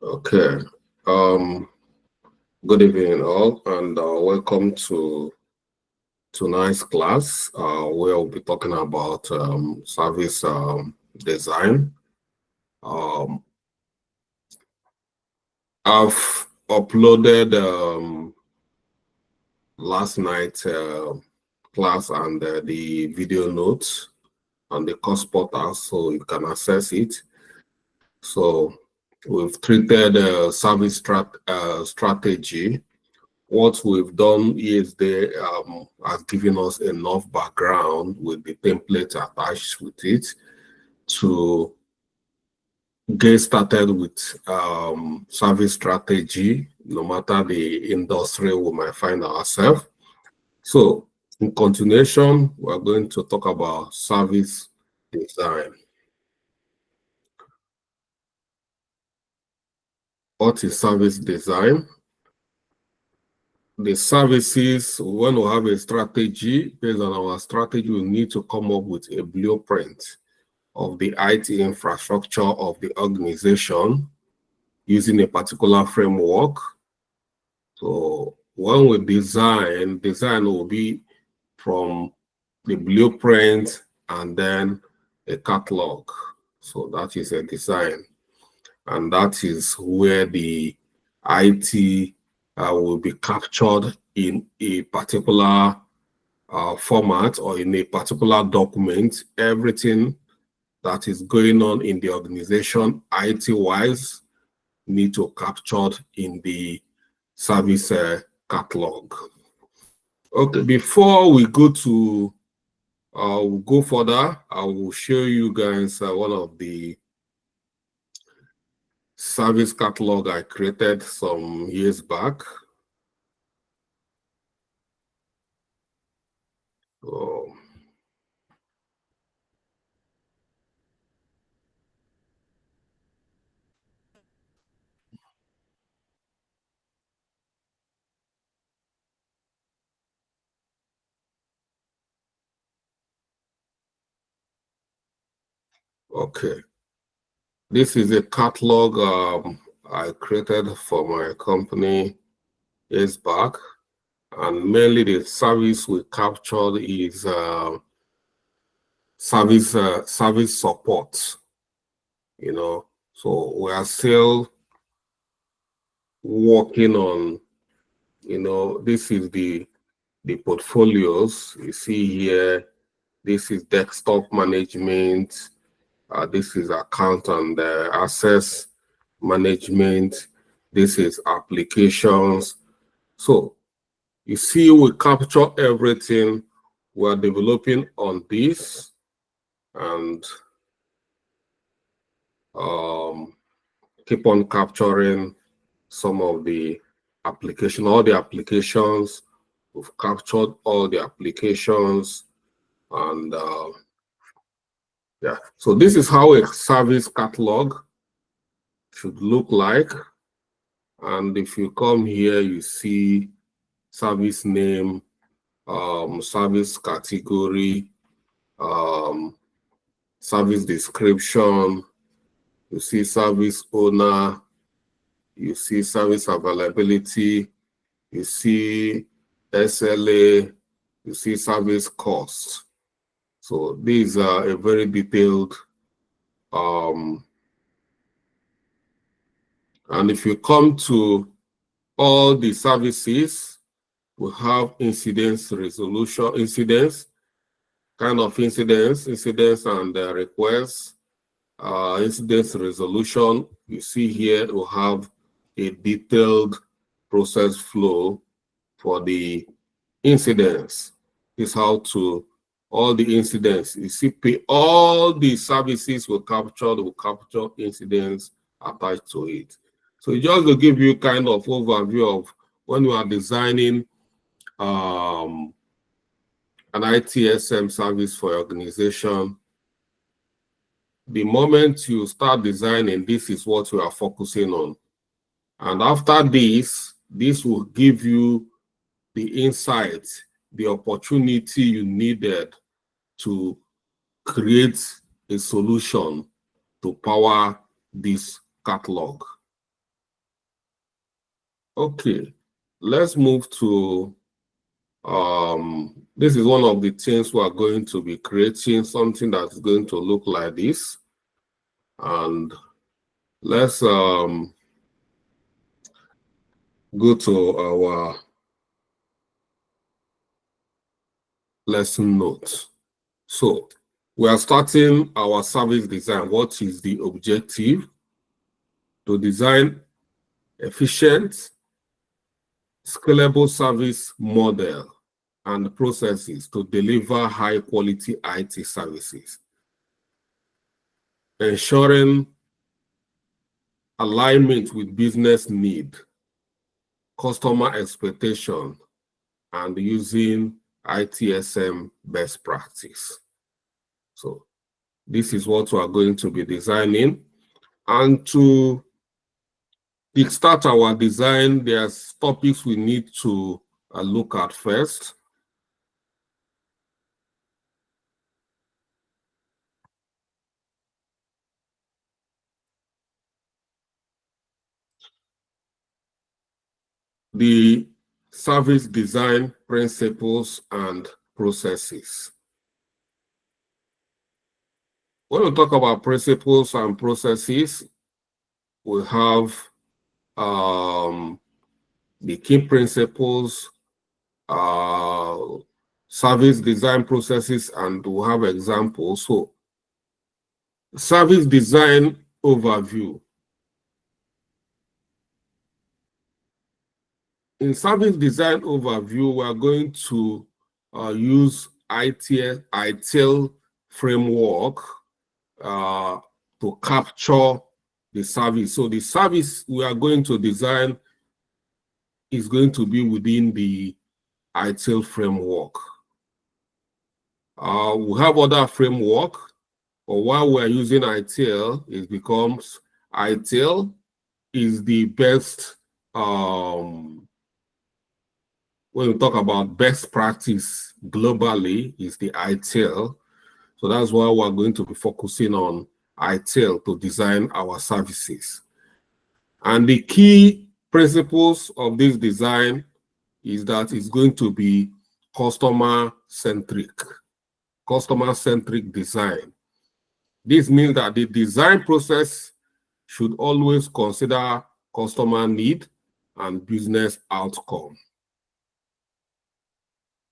Okay. Um, Good evening, all, and welcome to tonight's class. We'll be talking about service design. Um, I've uploaded last night class and the video notes on the course portal, so you can access it. So we've treated strategy. What we've done is they has given us enough background with the template attached with it to get started with service strategy, no matter the industry we might find ourselves. So in continuation, we're going to talk about service design. What is service design? The services, when we have a strategy, based on our strategy, we need to come up with a blueprint of the IT infrastructure of the organization using a particular framework. So when we design will be from the blueprint and then a catalog. So that is a design. And that is where the IT will be captured in a particular format or in a particular document. Everything that is going on in the organization, IT-wise, need to captured in the service catalog. Okay, before we go to we'll go further, I will show you guys one of the service catalog I created some years back. So, okay, this is a catalog I created for my company years back, and mainly the service we captured is service support. So we are still working on. This is the portfolios you see here. This is desktop management. This is account and access management. This is applications. So you see, we capture everything. We're developing on this and keep on capturing some of the application, all the applications. We've captured all the applications and yeah. So this is how a service catalog should look like. And if you come here, you see service name, service category, service description, you see service owner, you see service availability, you see SLA, you see service cost. So these are a very detailed, and if you come to all the services, we have incidents resolution, incidents and requests, incidents resolution. You see here we have a detailed process flow for the incidents. Is how to all the incidents. You see, all the services will capture incidents attached to it. So just to give you kind of overview of when you are designing an ITSM service for your organization, the moment you start designing, this is what you are focusing on. And after this will give you the insight, the opportunity you needed to create a solution to power this catalog. Okay, let's move to this is one of the things we are going to be creating, something that's going to look like this. And let's go to our lesson notes. So we are starting our service design. What is the objective? To design efficient, scalable service model and processes to deliver high quality IT services, ensuring alignment with business need, customer expectation, and using ITSM best practice. So this is what we are going to be designing. And to kickstart our design, there's topics we need to look at first. The service design principles and processes. When we talk about principles and processes, we have the key principles, service design processes, and we'll have examples. So, service design overview. In service design overview, we are going to use ITIL framework to capture the service. So the service we are going to design is going to be within the ITIL framework. We have other framework, but while we're using ITIL, it becomes ITIL is the best, when we talk about best practice globally, is the ITIL. So that's why we're going to be focusing on ITIL to design our services. And the key principles of this design is that it's going to be customer-centric design. This means that the design process should always consider customer need and business outcome.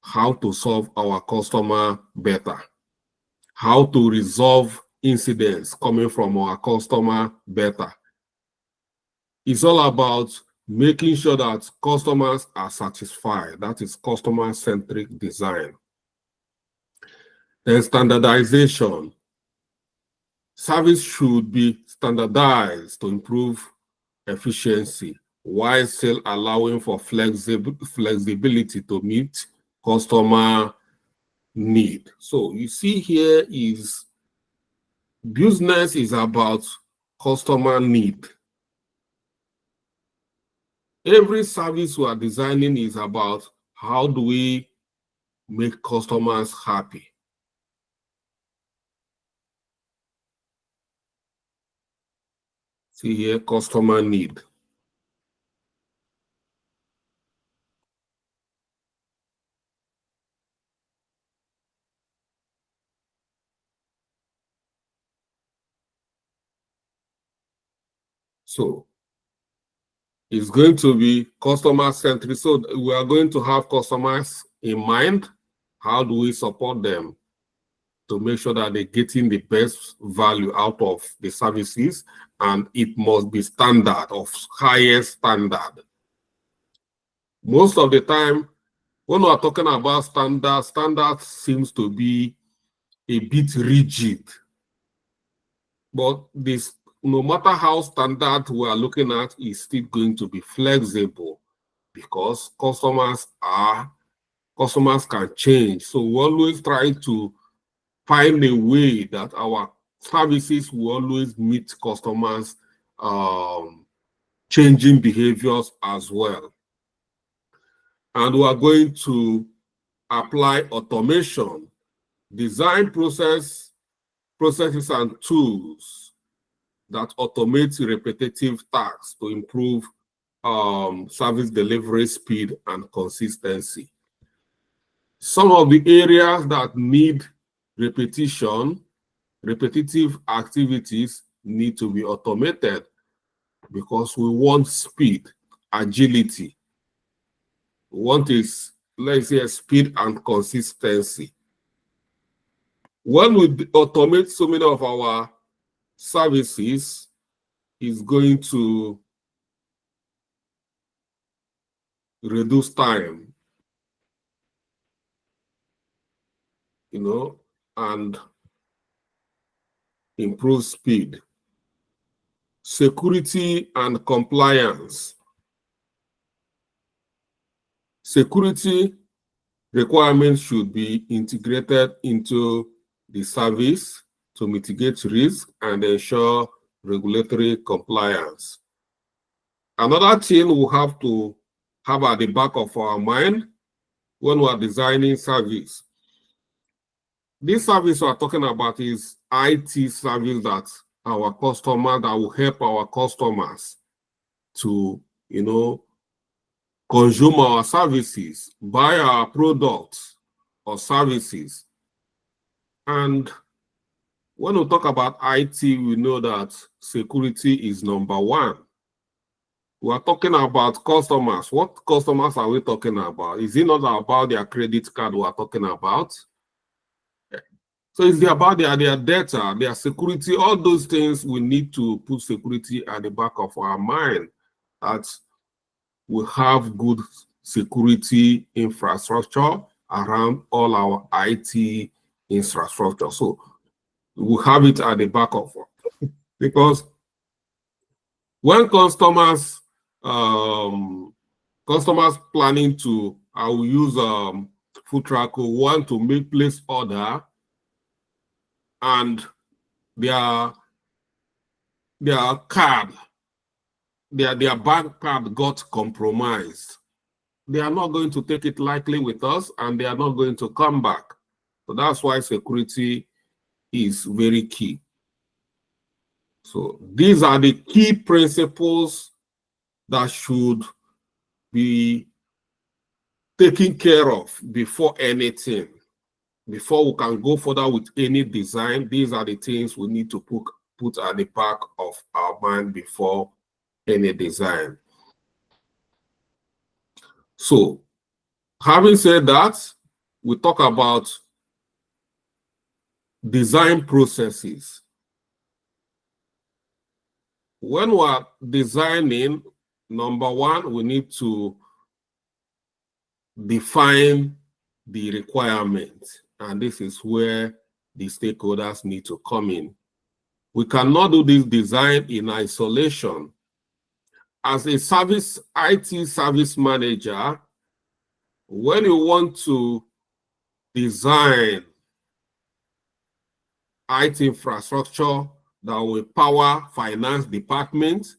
How to solve our customer better. How to resolve incidents coming from our customer better. It's all about making sure that customers are satisfied. That is customer-centric design. Then standardization. Service should be standardized to improve efficiency while still allowing for flexibility to meet customer need. So you see here is business is about customer need. Every service we are designing is about how do we make customers happy. See here, customer need. So it's going to be customer centric. So we are going to have customers in mind. How do we support them to make sure that they're getting the best value out of the services? And it must be standard, of highest standard. Most of the time, when we are talking about standard seems to be a bit rigid. But this, no matter how standard we are looking at, is still going to be flexible because customers can change. So we always try to find a way that our services will always meet customers' changing behaviors as well. And we are going to apply automation, design processes and tools that automate repetitive tasks to improve service delivery speed and consistency. Some of the areas that need repetitive activities need to be automated because we want speed, agility. We want is, let's say, speed and consistency. When we automate so many of our services, it's going to reduce time, and improve speed. Security and compliance. Security requirements should be integrated into the service to mitigate risk and ensure regulatory compliance. Another thing we have to have at the back of our mind when we are designing service. This service we are talking about is IT service that our customer, that will help our customers to, consume our services, buy our products or services. And when we talk about IT, we know that security is number one. We are talking about customers. What customers are we talking about? Is it not about their credit card we are talking about? So it's about their data, their security, all those things. We need to put security at the back of our mind, that we have good security infrastructure around all our IT infrastructure. So we have it at the back of it. Because when customers planning to, I will use food truck, who want to place order, and their card, their bank card got compromised, they are not going to take it lightly with us, and they are not going to come back. So that's why security is very key. So these are the key principles that should be taken care of before anything. Before we can go further with any design, these are the things we need to put at the back of our mind before any design. So, having said that, we talk about design processes. When we are designing, number one, we need to define the requirements, and this is where the stakeholders need to come in. We cannot do this design in isolation. As a IT service manager, when you want to design IT infrastructure that will power finance department,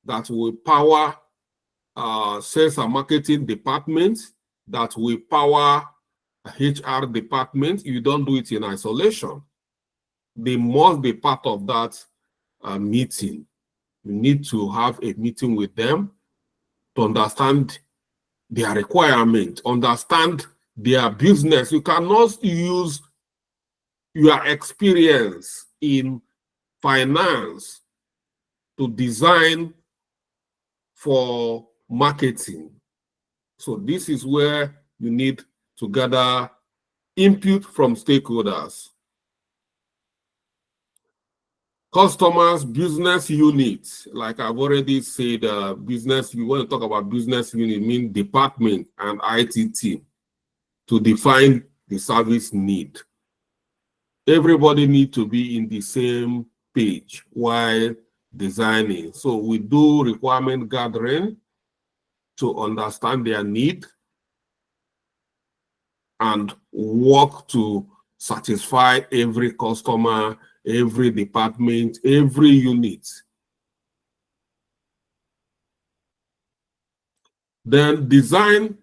that will power sales and marketing department, that will power HR department, you don't do it in isolation. They must be part of that meeting. You need to have a meeting with them to understand their requirement, understand their business. You cannot use your experience in finance to design for marketing. So this is where you need to gather input from stakeholders. Customers, business units, like I've already said, business, you want to talk about business unit, mean department and IT team, to define the service need. Everybody need to be in the same page while designing. So we do requirement gathering to understand their need and work to satisfy every customer, every department, every unit. Then design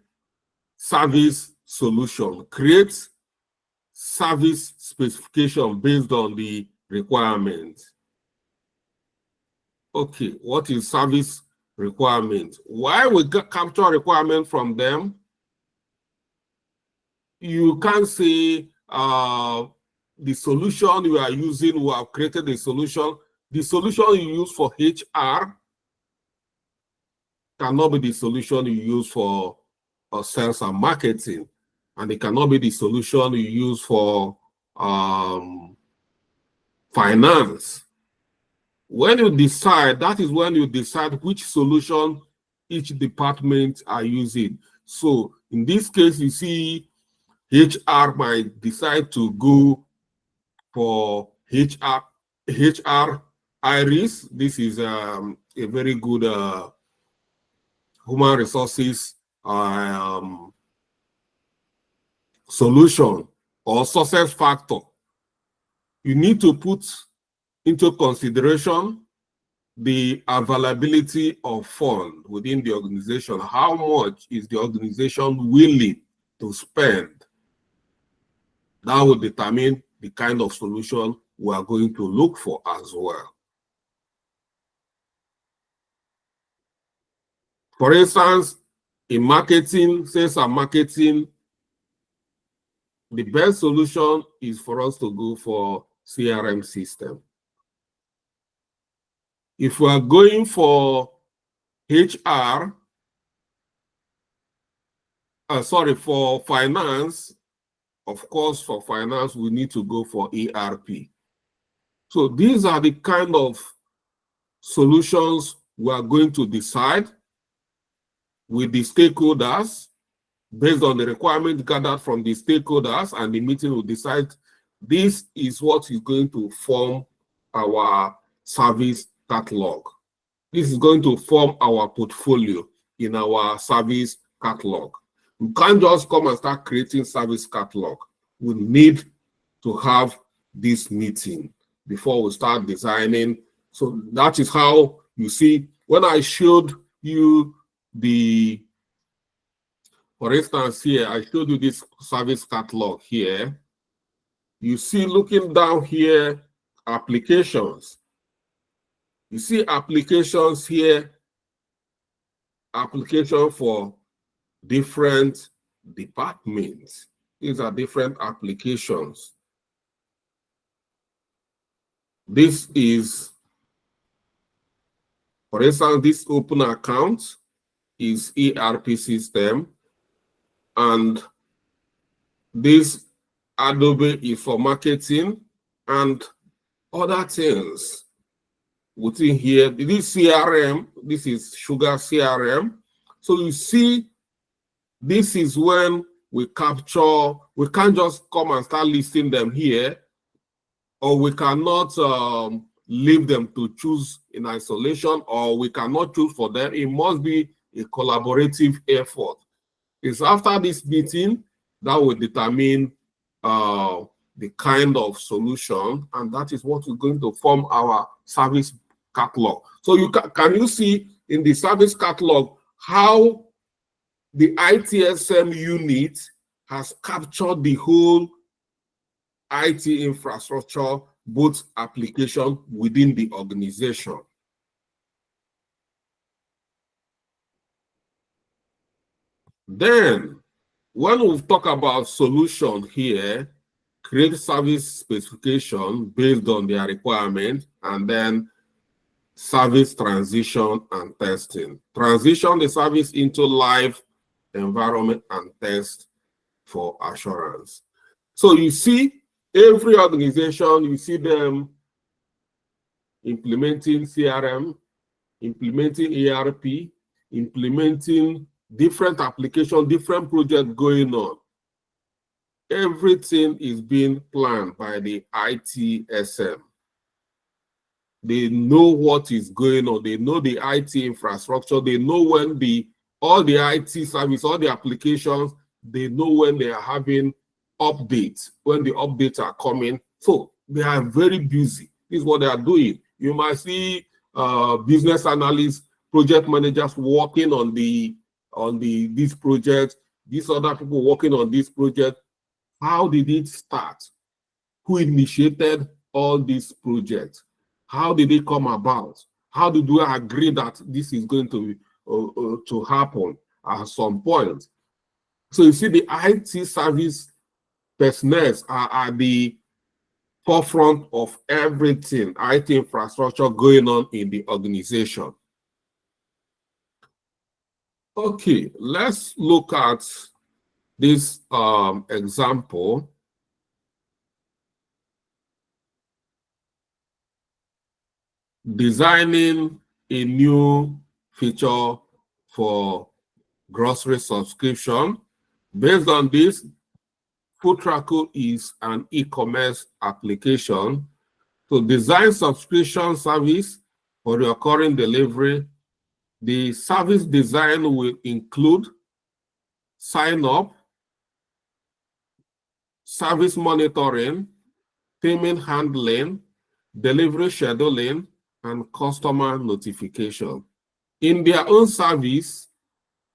service solution, create service specification based on the requirements. Okay, what is service requirements. Why we capture requirement from them? You can say the solution you are using, we have created a solution. The solution you use for HR cannot be the solution you use for sales and marketing, and it cannot be the solution you use for finance. When you decide, that is when you decide which solution each department are using. So in this case, you see HR might decide to go for HR Iris. This is a very good human resources solution or success factor. You need to put into consideration the availability of funds within the organization. How much is the organization willing to spend? That will determine the kind of solution we are going to look for as well. For instance, in marketing, sales and marketing, the best solution is for us to go for CRM system. If we are going for HR, for finance, of course, for finance, we need to go for ERP. So these are the kind of solutions we are going to decide with the stakeholders based on the requirement gathered from the stakeholders, and the meeting will decide this is what is going to form our service catalog. This is going to form our portfolio in our service catalog. We can't just come and start creating service catalog. We need to have this meeting before we start designing. So that is how you see, when I showed you the, for instance here, I showed you this service catalog here. You see, looking down here, applications. You see applications here, application for different departments. These are different applications. This is, for instance, this open account is ERP system, and this Adobe is for marketing and other things within here. This CRM, this is Sugar CRM. So you see, this is when we capture, we can't just come and start listing them here, or we cannot leave them to choose in isolation, or we cannot choose for them. It must be a collaborative effort. It's after this meeting that will determine the kind of solution, and that is what is going to form our service catalog. So you can you see in the service catalog how the ITSM unit has captured the whole IT infrastructure, both application within the organization. Then, when we talk about solution here, create service specification based on their requirement, and then service transition and testing. Transition the service into live environment and test for assurance. So you see, every organization, you see them implementing CRM, implementing ERP, implementing different applications, different projects going on. Everything is being planned by the ITSM. They know what is going on. They know the IT infrastructure. They know when all the IT service, all the applications, they know when they are having updates, when the updates are coming. So they are very busy. This is what they are doing. You might see business analysts, project managers working on this project, these other people working on this project. How did it start? Who initiated all these projects? How did they come about? How did we agree that this is going to happen at some point? So you see, the IT service personnel are at the forefront of everything IT infrastructure going on in the organization. Okay, let's look at this example. Designing a new feature for grocery subscription. Based on this, FoodTrackle is an e-commerce application to design subscription service for recurring delivery. The service design will include sign up, service monitoring, payment handling, delivery scheduling, and customer notification. In their own service,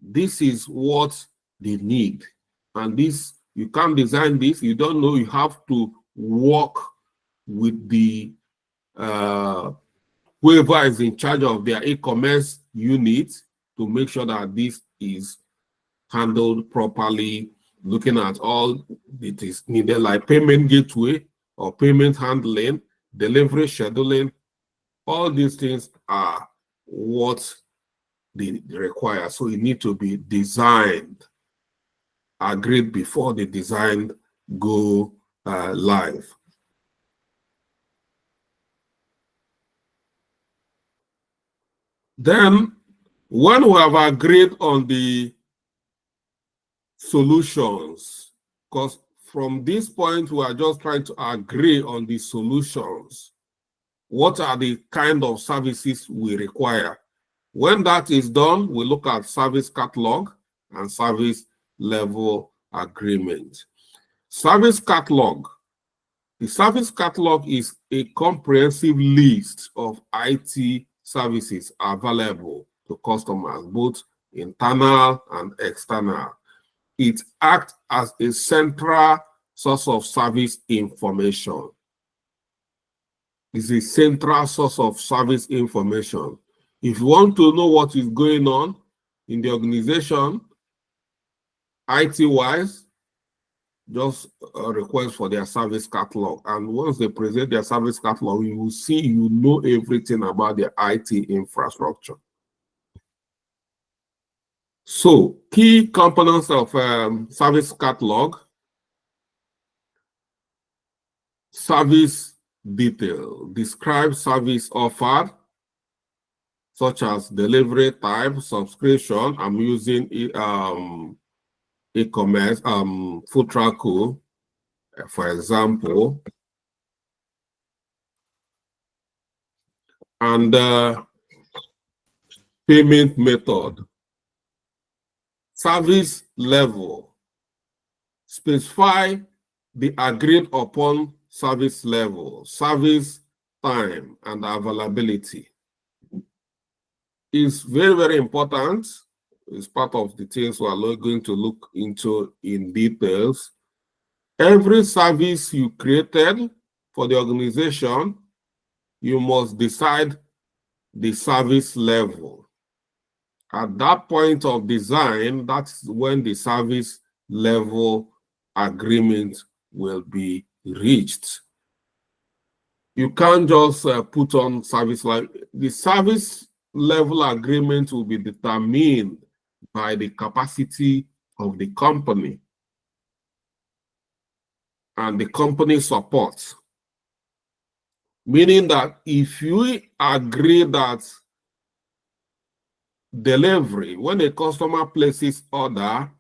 this is what they need. And this, you can't design this, you don't know, you have to work with the whoever is in charge of their e-commerce unit to make sure that this is handled properly, looking at all it is needed, like payment gateway or payment handling, delivery scheduling. All these things are what they require. So it need to be designed, agreed before the design go live. Then, when we have agreed on the solutions, because from this point we are just trying to agree on the solutions. What are the kind of services we require? When that is done, we look at service catalog and service level agreement. Service catalog. The service catalog is a comprehensive list of IT services available to customers, both internal and external. It acts as a central source of service information. It's a central source of service information. If you want to know what is going on in the organization, IT-wise, just request for their service catalog. And once they present their service catalog, you will see, you know everything about their IT infrastructure. So, key components of service catalog: service detail, describe service offered, such as delivery type, subscription. I'm using e-commerce, FoodTrackle, for example. And payment method. Service level. Specify the agreed upon service level, service time, and availability. It's very, very important. It's part of the things we are going to look into in details. Every service you created for the organization, you must decide the service level. At that point of design, that's when the service level agreement will be reached. You can't just put on service like the service level agreement will be determined by the capacity of the company and the company support. Meaning that if you agree that delivery, when a customer places order,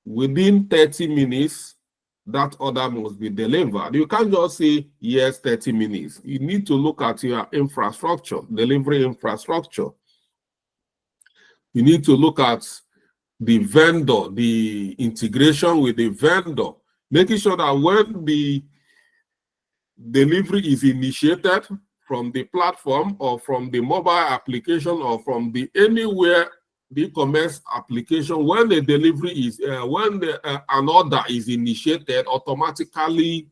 within 30 minutes, that order must be delivered. You can't just say, yes, 30 minutes. You need to look at your infrastructure, delivery infrastructure. You need to look at the vendor, the integration with the vendor, making sure that when the delivery is initiated from the platform or from the mobile application or from the anywhere the e-commerce application, when the delivery is an order is initiated, automatically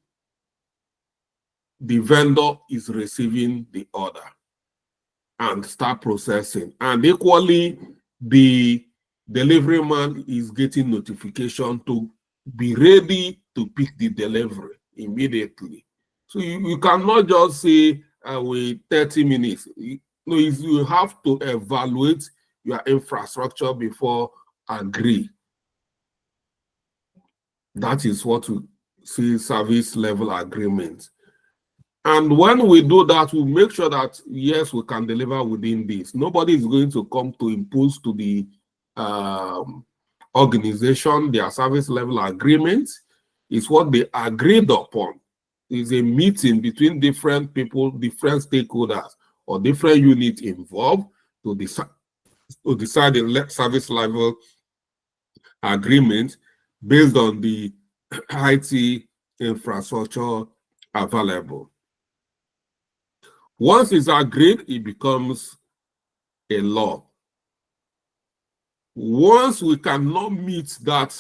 the vendor is receiving the order. and start processing. And equally, the delivery man is getting notification to be ready to pick the delivery immediately. So you cannot just say wait 30 minutes. No, you have to evaluate your infrastructure before agree. That is what we see service level agreement. And when we do that, we make sure that, yes, we can deliver within this. Nobody is going to come to impose to the organization their service level agreement. It's what they agreed upon. It's a meeting between different people, different stakeholders, or different units involved to decide the service level agreement based on the IT infrastructure available. Once it's agreed, it becomes a law. Once we cannot meet that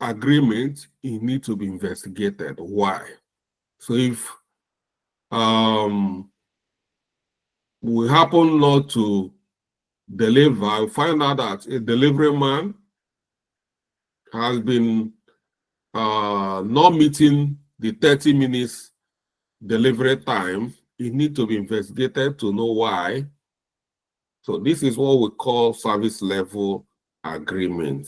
agreement, it needs to be investigated. Why? So if we happen not to deliver, we find out that a delivery man has been not meeting the 30 minutes delivery time, it needs to be investigated to know why. So this is what we call service level agreement.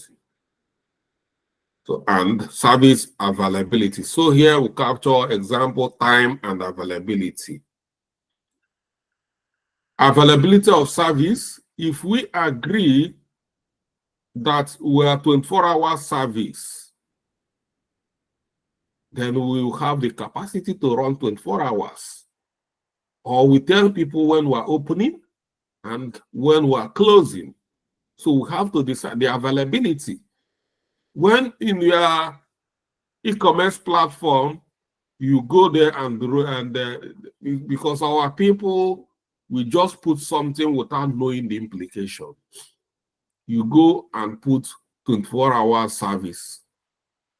So, and service availability. So here we capture example, time and availability. Availability of service, if we agree that we are 24-hour service, then we will have the capacity to run 24 hours. Or we tell people when we're opening and when we're closing. So we have to decide the availability. When in your e-commerce platform, you go there and because our people, we just put something without knowing the implication. You go and put 24-hour service.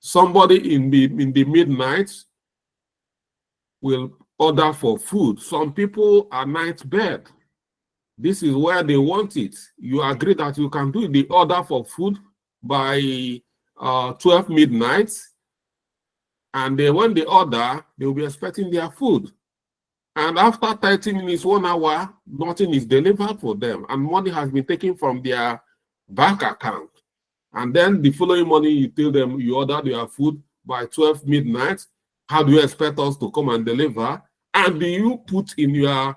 Somebody in the midnight will order for food. Some people are night bed. This is where they want it. You agree that you can do the order for food by 12 midnight. And then when they order, they will be expecting their food. And after 30 minutes, 1 hour, nothing is delivered for them. And money has been taken from their bank account. And then the following morning, you tell them you ordered your food by 12 midnight. How do you expect us to come and deliver? And do you put in your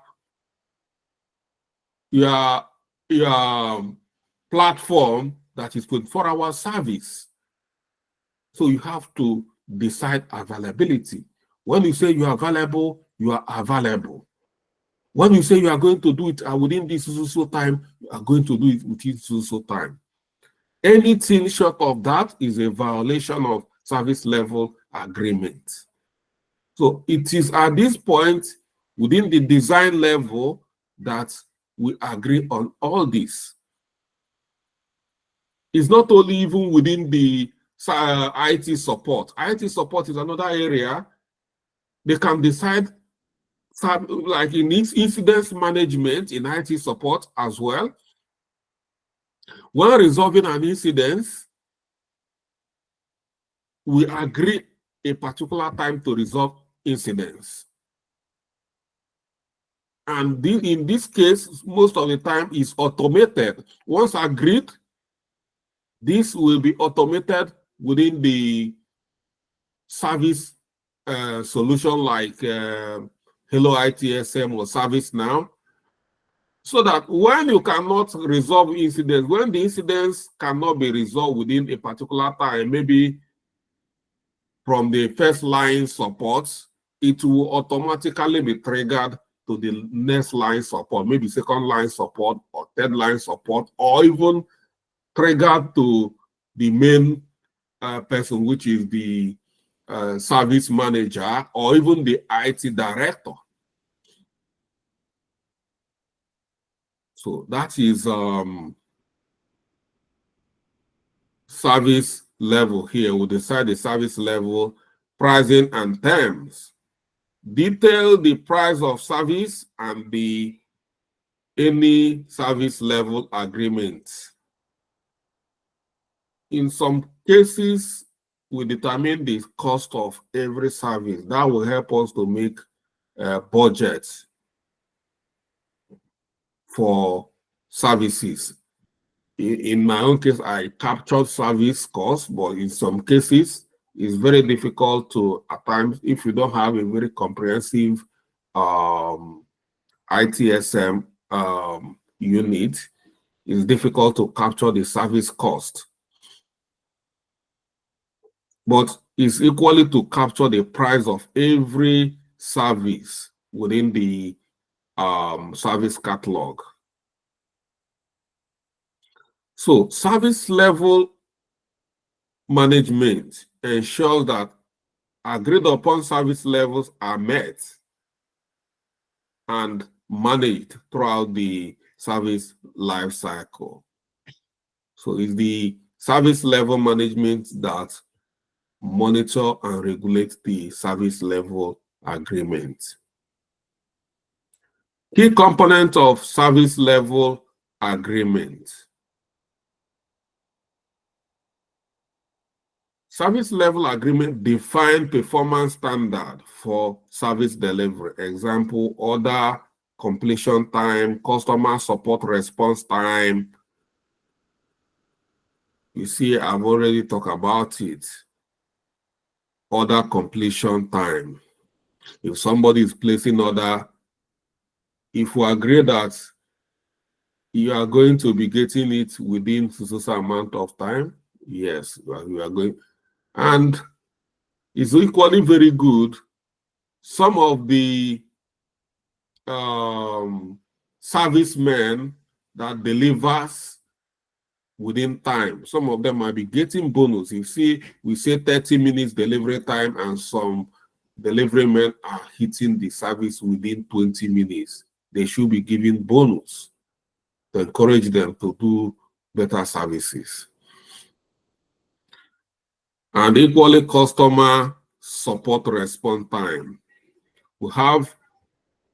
platform that is 24-hour service? So you have to decide availability. When you say you are available, you are available. When you say you are going to do it within this so time, you are going to do it within so time. Anything short of that is a violation of service level agreement. So it is at this point within the design level that we agree on all this. It's not only even within the IT support. IT support is another area. They can decide, like in incident management in IT support as well. When resolving an incident, we agree a particular time to resolve incidents. And in this case, most of the time is automated. Once agreed, this will be automated within the service solution like Hello ITSM or ServiceNow, so that when you cannot resolve incidents, when the incidents cannot be resolved within a particular time, maybe from the first line support, it will automatically be triggered to the next line support, maybe second line support or third line support, or even triggered to the main person, which is the service manager or even the IT director. So that is service level here. We'll decide the service level, pricing and terms. Detail the price of service and the any service level agreement. In some cases, we determine the cost of every service. That will help us to make budgets for services. In my own case, I captured service costs, but in some cases, it's very difficult to, at times, if you don't have a very comprehensive ITSM unit, it's difficult to capture the service cost. But it's equally to capture the price of every service within the service catalog. So service level management ensures that agreed upon service levels are met and managed throughout the service life cycle. So it's the service level management that monitor and regulate the service level agreement. Key component of service level agreement. Service level agreement define performance standard for service delivery. Example, order completion time, customer support response time. You see, I've already talked about it. Order completion time. If somebody is placing order, if we agree that you are going to be getting it within a certain amount of time, yes, we are going. And it's equally very good. Some of the servicemen that delivers within time, some of them might be getting bonus. You see, we say 30 minutes delivery time, and some delivery men are hitting the service within 20 minutes. They should be given bonus to encourage them to do better services. And equally, customer support response time. We have,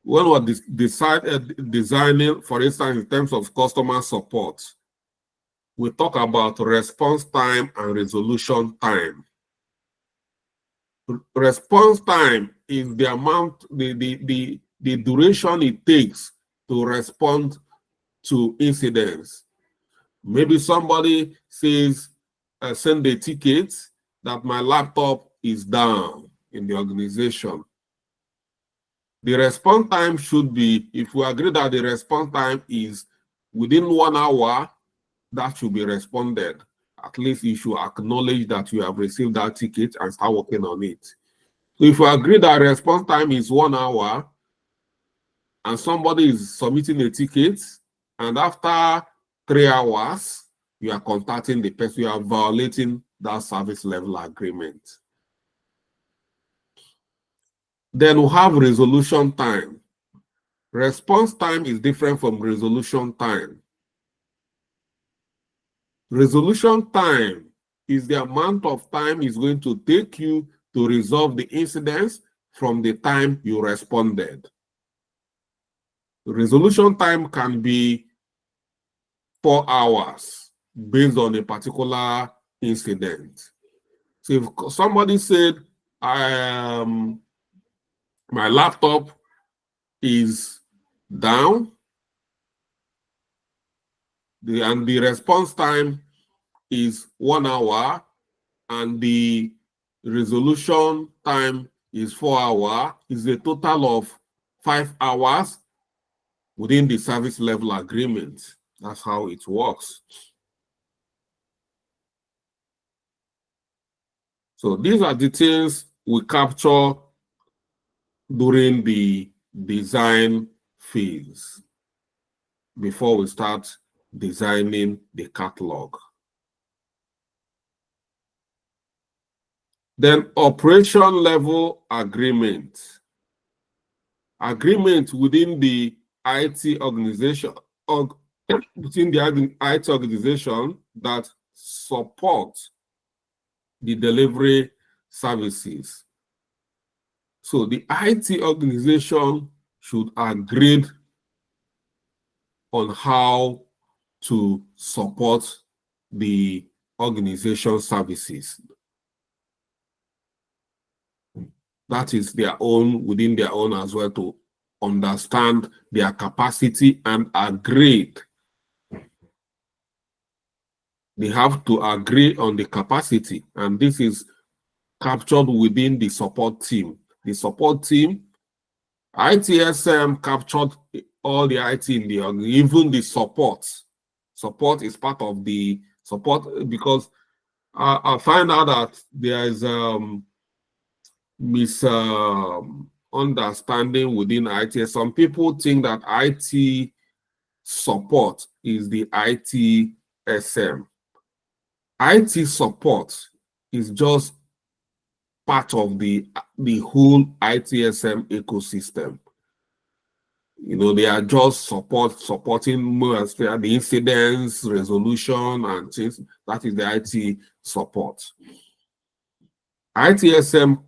when we're designing, for instance, in terms of customer support, we talk about response time and resolution time. Response time is the amount, the duration it takes to respond to incidents. Maybe somebody says, send a ticket that my laptop is down in the organization. The response time should be, if we agree that the response time is within 1 hour, that should be responded. At least you should acknowledge that you have received that ticket and start working on it. So if we agree that response time is 1 hour and somebody is submitting a ticket, and after 3 hours, you are contacting the person, you are violating that service level agreement. Then we have resolution time. Response time is different from resolution time. Resolution time is the amount of time it's going to take you to resolve the incidents from the time you responded. Resolution time can be 4 hours based on a particular incident. So if somebody said, my laptop is down, and the response time is 1 hour, and the resolution time is 4 hours, is a total of 5 hours within the service level agreement. That's how it works. So these are the things we capture during the design phase before we start designing the catalog. Then operation level agreement. Agreement within the IT organization, within the IT organization that support the delivery services. So the IT organization should agree on how to support the organization services. That is their own, within their own as well, to understand their capacity and agree. They have to agree on the capacity, and this is captured within the support team. The support team, ITSM captured all the IT in the even the support. Support is part of the support, because I find out that there is misunderstanding within IT. Some people think that IT support is the ITSM. IT support is just part of the whole ITSM ecosystem. You know, they are just supporting most the incidents, resolution, and things. That is the IT support. ITSM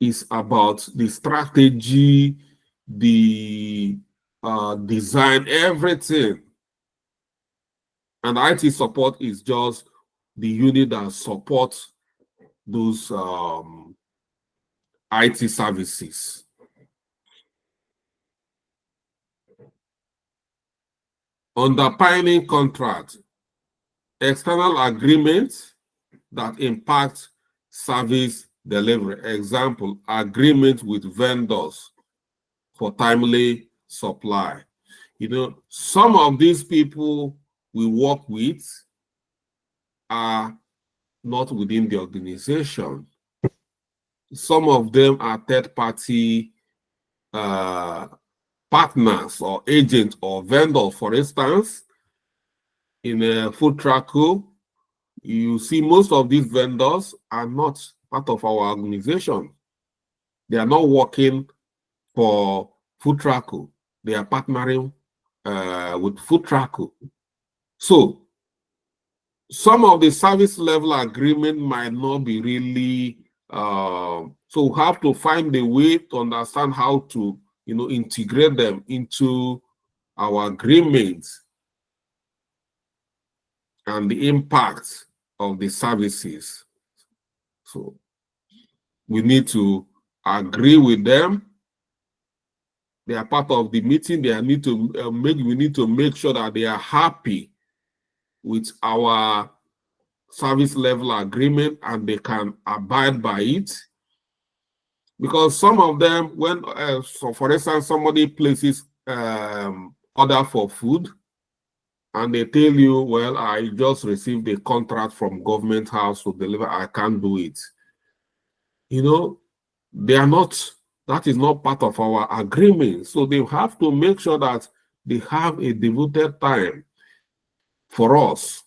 is about the strategy, the design, everything. And IT support is just the unit that supports those IT services. Underpinning contract, external agreements that impact service delivery. Example, agreement with vendors for timely supply. You know, some of these people we work with are not within the organization. Some of them are third-party partners or agents or vendors. For instance, in a food truck, you see most of these vendors are not part of our organization. They are not working for food truck. They are partnering with food truck. So some of the service level agreement might not be really, so we have to find a way to understand how to, you know, integrate them into our agreements and the impact of the services. So we need to agree with them. They are part of the meeting. They need to we need to make sure that they are happy with our service level agreement and they can abide by it. Because some of them, when, so for instance, somebody places order for food and they tell you, well, I just received a contract from government house to deliver, I can't do it. You know, they are not, that is not part of our agreement. So they have to make sure that they have a devoted time for us.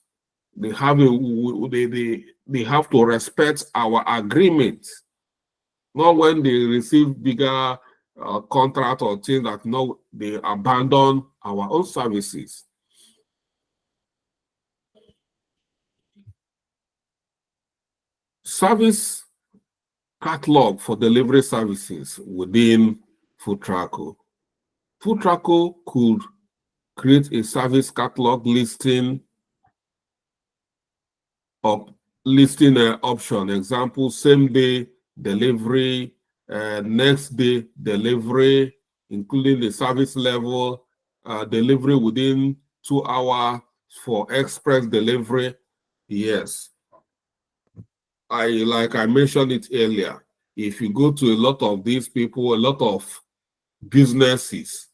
They have they have to respect our agreement. Not when they receive bigger contract or things that no, they abandon our own services. Service catalog for delivery services within Food Traco. Food Traco could create a service catalog listing of option. Example, same day delivery, next day delivery, including the service level, delivery within 2 hours for express delivery. Yes. Like I mentioned it earlier, if you go to a lot of these people, a lot of businesses,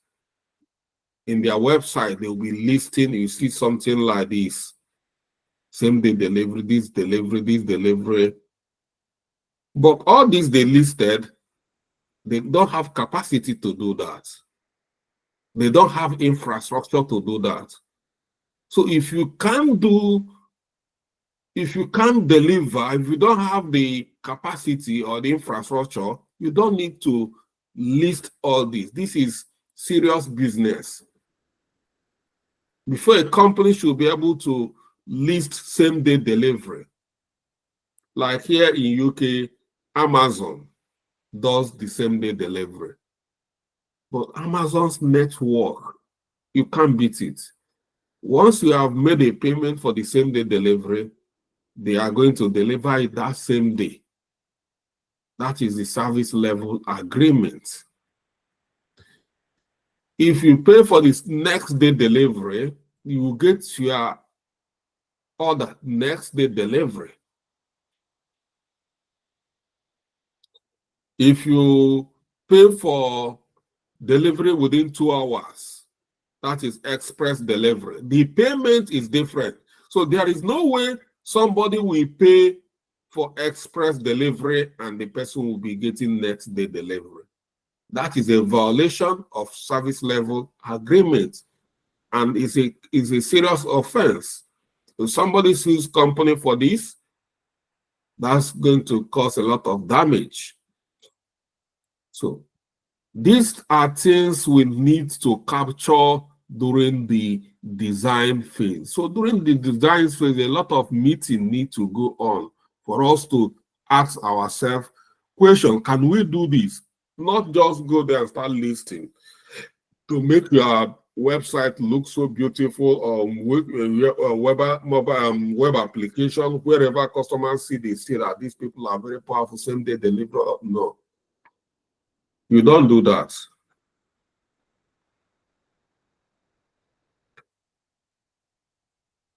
in their website, they'll be listing, you see something like this. Same day delivery, this delivery, this delivery. But all these they listed, they don't have capacity to do that. They don't have infrastructure to do that. So if you can't deliver, if you don't have the capacity or the infrastructure, you don't need to list all this. This is serious business. Before a company should be able to list same-day delivery. Like here in UK, Amazon does the same-day delivery. But Amazon's network You can't beat it. Once you have made a payment for the same day delivery, they are going to deliver it that same day. That is the service level agreement. If you pay for this next day delivery, you will get your order next day delivery. If you pay for delivery within 2 hours, that is express delivery. The payment is different. So there is no way somebody will pay for express delivery and the person will be getting next day delivery. That is a violation of service level agreement and is a serious offense. If somebody sues company for this, that's going to cause a lot of damage. So these are things we need to capture during the design phase. So during the design phase, a lot of meeting need to go on for us to ask ourselves question, can we do this? Not just go there and start listing to make your website look so beautiful, web application, wherever customers see, they see that these people are very powerful, same day deliver. No, you don't do that.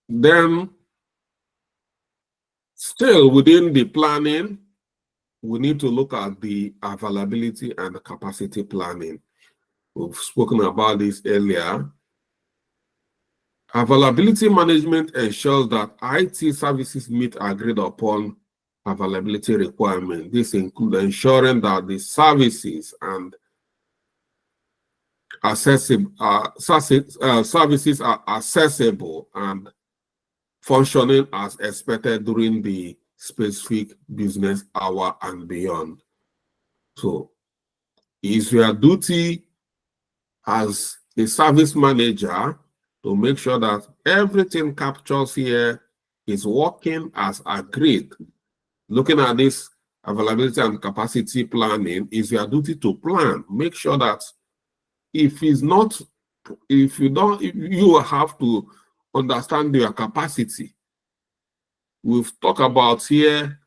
Then, still within the planning, we need to look at the availability and the capacity planning. We've spoken about this earlier. Availability management ensures that IT services meet agreed upon availability requirements. This includes ensuring that the services and services are accessible and functioning as expected during the specific business hour and beyond. So it's your duty as a service manager to make sure that everything captures here is working as agreed. Looking at this availability and capacity planning, is your duty to plan. Make sure that if you have to understand your capacity. We've talked about here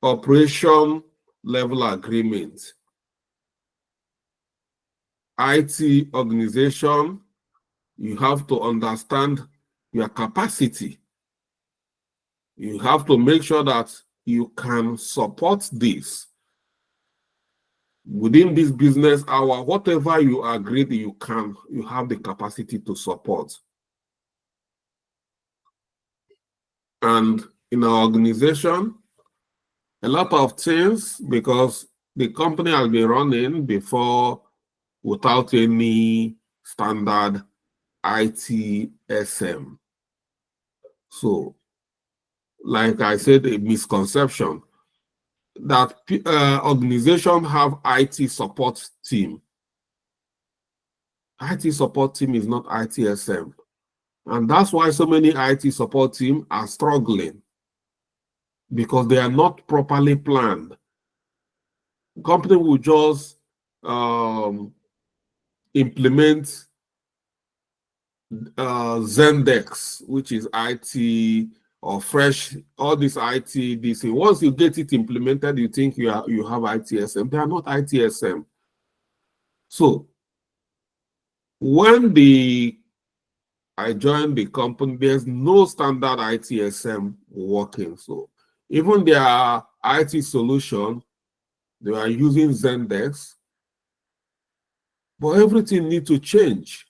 operation level agreement. IT organization, you have to understand your capacity. You have to make sure that you can support this. Within this business hour, whatever you agreed you have the capacity to support. And in our organization, a lot of things, because the company has been running before without any standard ITSM. So, like I said, a misconception that organizations have IT support team. IT support team is not ITSM. And that's why so many IT support teams are struggling, because they are not properly planned. Company will just implement Zendex, which is IT, or Fresh, all this IT, this thing. Once you get it implemented, you think you have ITSM. They are not ITSM. So when I joined the company, there's no standard ITSM working. So even their IT solution, they are using Zendex, but everything needs to change.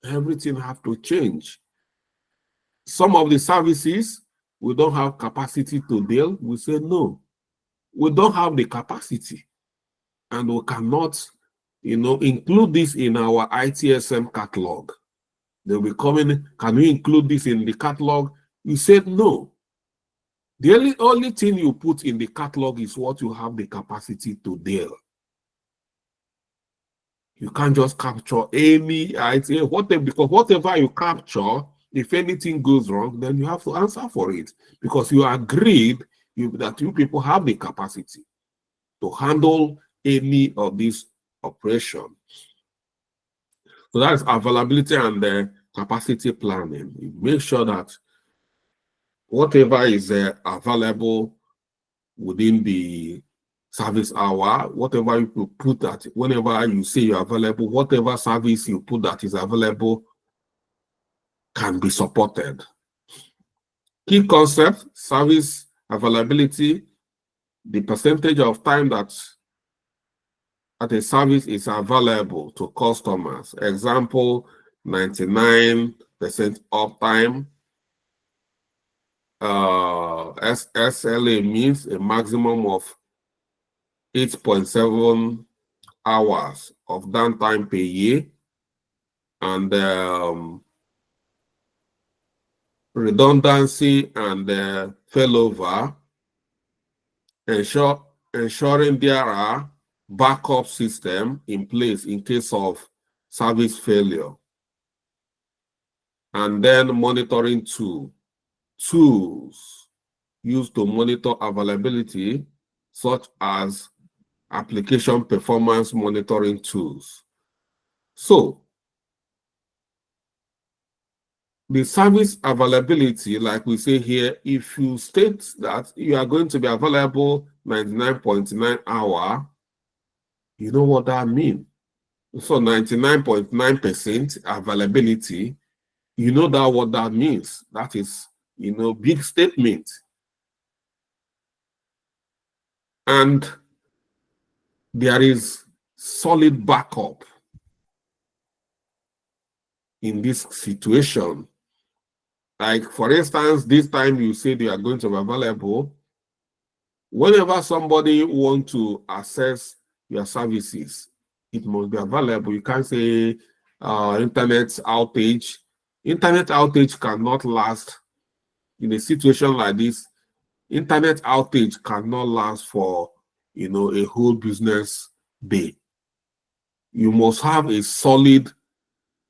Everything have to change. Some of the services we don't have capacity to deal. We say no, we don't have the capacity, and we cannot, include this in our ITSM catalog. They'll be coming, can we include this in the catalog? You said no. The only thing you put in the catalog is what you have the capacity to deal. You can't just capture any idea, because whatever you capture, if anything goes wrong, then you have to answer for it, because you agreed that you people have the capacity to handle any of this operation. So that's availability and capacity planning. You make sure that whatever is available within the service hour, whatever you put that, whenever you say you're available, whatever service you put that is available can be supported. Key concept, service availability, the percentage of time that a service is available to customers. Example, 99% uptime. SLA means a maximum of 8.7 hours of downtime per year. And redundancy and failover, ensuring there are backup system in place in case of service failure. And then monitoring tools used to monitor availability, such as application performance monitoring tools. So the service availability, like we say here, if you state that you are going to be available 99.9 hours, you know what that means. So 99.9% availability, you know that what that means. That is, big statement. And there is solid backup in this situation. Like, for instance, this time you said you are going to be available. Whenever somebody wants to access your services, it must be available. You can't say internet outage. Internet outage cannot last in a situation like this. Internet outage cannot last for a whole business day. You must have a solid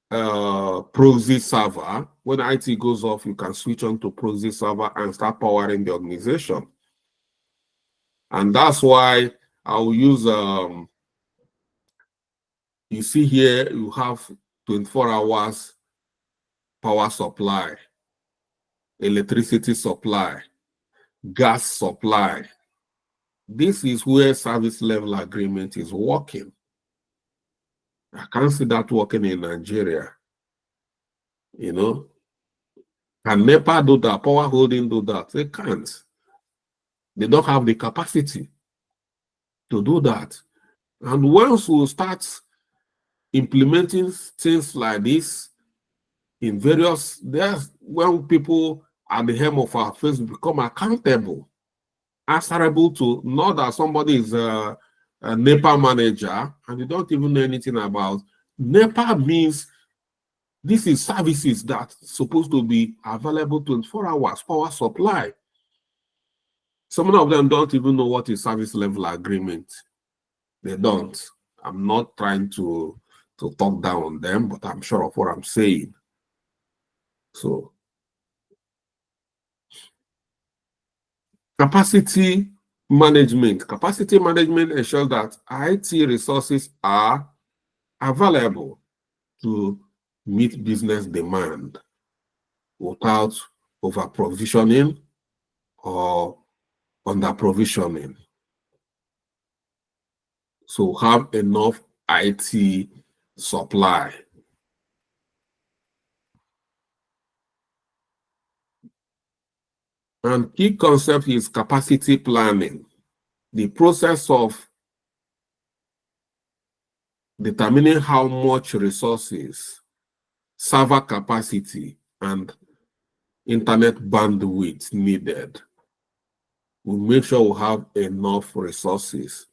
proxy server. When IT goes off, you can switch on to proxy server and start powering the organization. And that's why I'll use, you see here, you have 24 hours power supply, electricity supply, gas supply. This is where service level agreement is working. I can't see that working in Nigeria. Can NEPA do that? Power holding do that? They can't. They don't have the capacity to do that. And once we start implementing things like this in various, when people at the helm of our affairs become accountable, answerable to, not that somebody is a NEPA manager and you don't even know anything about. NEPA means this is services that's supposed to be available 24 hours, power supply. Some of them don't even know what is service level agreement. They don't. I'm not trying to talk down on them, but I'm sure of what I'm saying. So, capacity management. Capacity management ensures that IT resources are available to meet business demand without over-provisioning or under-provisioning. So have enough IT supply. And key concept is capacity planning, the process of determining how much resources, server capacity, and internet bandwidth needed. We make sure we have enough resources.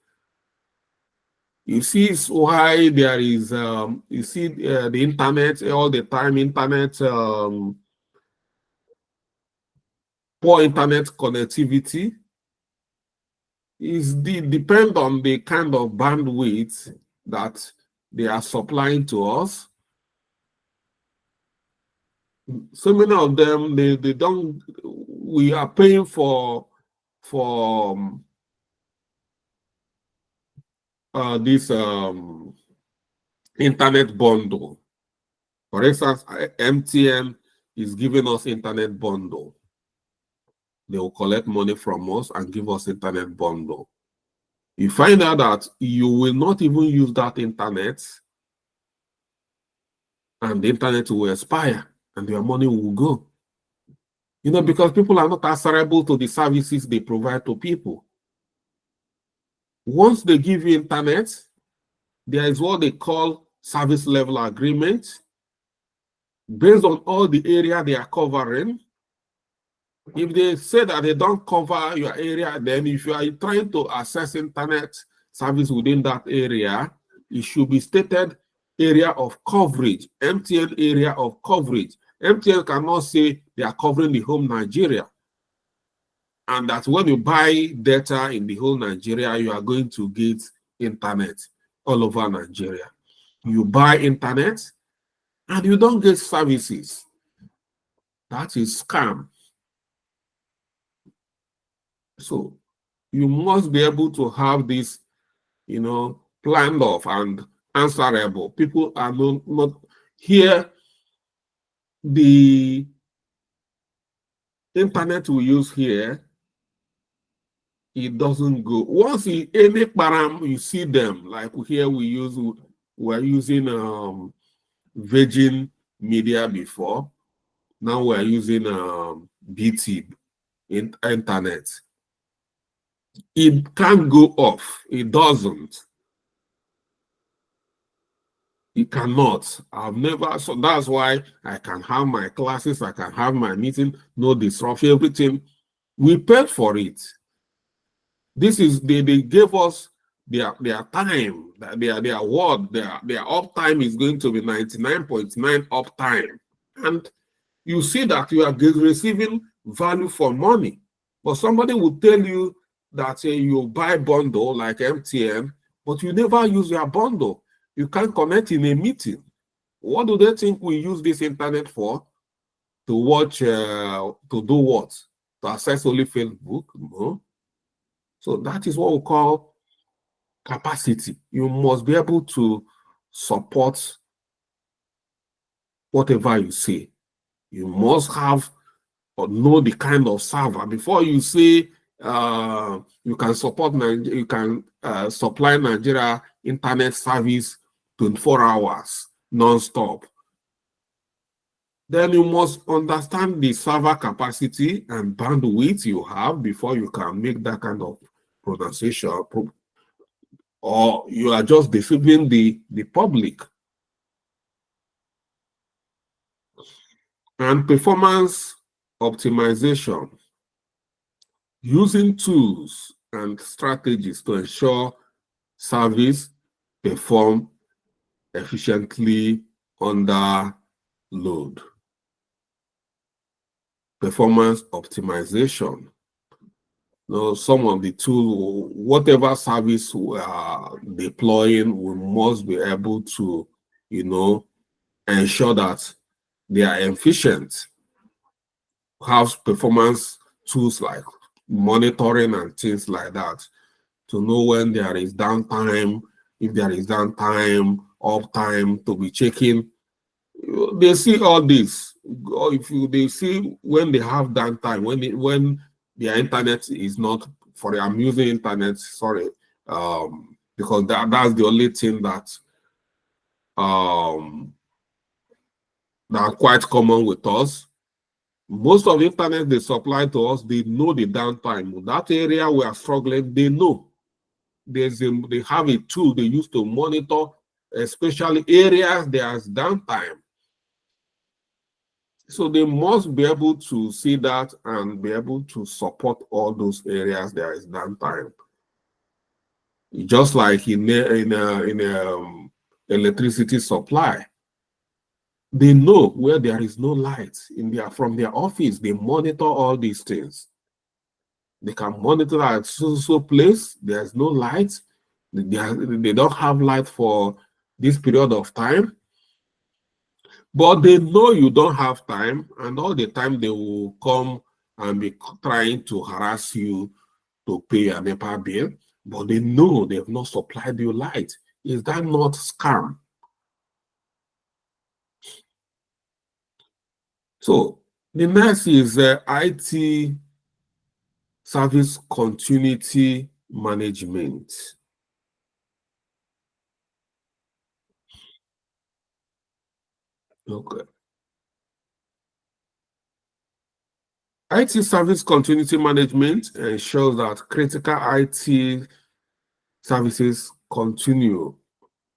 You see why there is, you see the internet all the time, poor internet connectivity depend on the kind of bandwidth that they are supplying to us. So many of them, they don't, we are paying for this internet bundle. For instance, MTN is giving us internet bundle. They will collect money from us and give us internet bundle. You find out that you will not even use that internet, and the internet will expire and your money will go. You know, because people are not answerable to the services they provide to people. Once they give you internet, there is what they call service level agreement. Based on all the area they are covering, if they say that they don't cover your area, then if you are trying to access internet service within that area, it should be stated area of coverage, MTN area of coverage. MTN cannot say they are covering the whole Nigeria. And that when you buy data in the whole Nigeria, you are going to get internet all over Nigeria. You buy internet and you don't get services. That is scam. So you must be able to have this, you know, planned off and answerable. People are not here. The internet we use here, it doesn't go. Once in any param, you see them. Like here we're using Virgin Media before. Now we're using BT internet. It can't go off. It doesn't. It cannot. I've never. So that's why I can have my classes. I can have my meeting. No disruption. Everything. We paid for it. This is they gave us their time. Their word. Their uptime is going to be 99.9 uptime. And you see that you are receiving value for money. But somebody will tell you that you buy bundle like MTN, but you never use your bundle. You can't connect in a meeting. What do they think we use this internet for? To watch, to do what? To access only Facebook? No. So that is what we call capacity. You must be able to support whatever you say. You must have or know the kind of server before you say you can support you can supply Nigeria internet service 24 hours non-stop. Then you must understand the server capacity and bandwidth you have before you can make that kind of pronunciation, or you are just deceiving the public. And performance optimization, using tools and strategies to ensure service perform efficiently under load. Performance optimization. Now, some of the tools, whatever service we are deploying, we must be able to, you know, ensure that they are efficient. Have performance tools like monitoring and things like that to know when there is downtime, if there is downtime, uptime, to be checking. They see all this. They see when they have downtime, when their internet is not for I'm using internet, sorry, because that's the only thing that's quite common with us. Most of the internet they supply to us, they know the downtime. That area we are struggling, they know. They have a tool they use to monitor, especially areas there's downtime. So they must be able to see that and be able to support all those areas there is downtime. Just like in electricity supply, they know where there is no light from their office. They monitor all these things. They can monitor at so place there's no light. They don't have light for this period of time. But they know you don't have time, and all the time they will come and be trying to harass you to pay a NEPA bill, but they know they have not supplied you light. Is that not scam? So the next is IT service continuity management. Okay. IT service continuity management ensures that critical IT services continue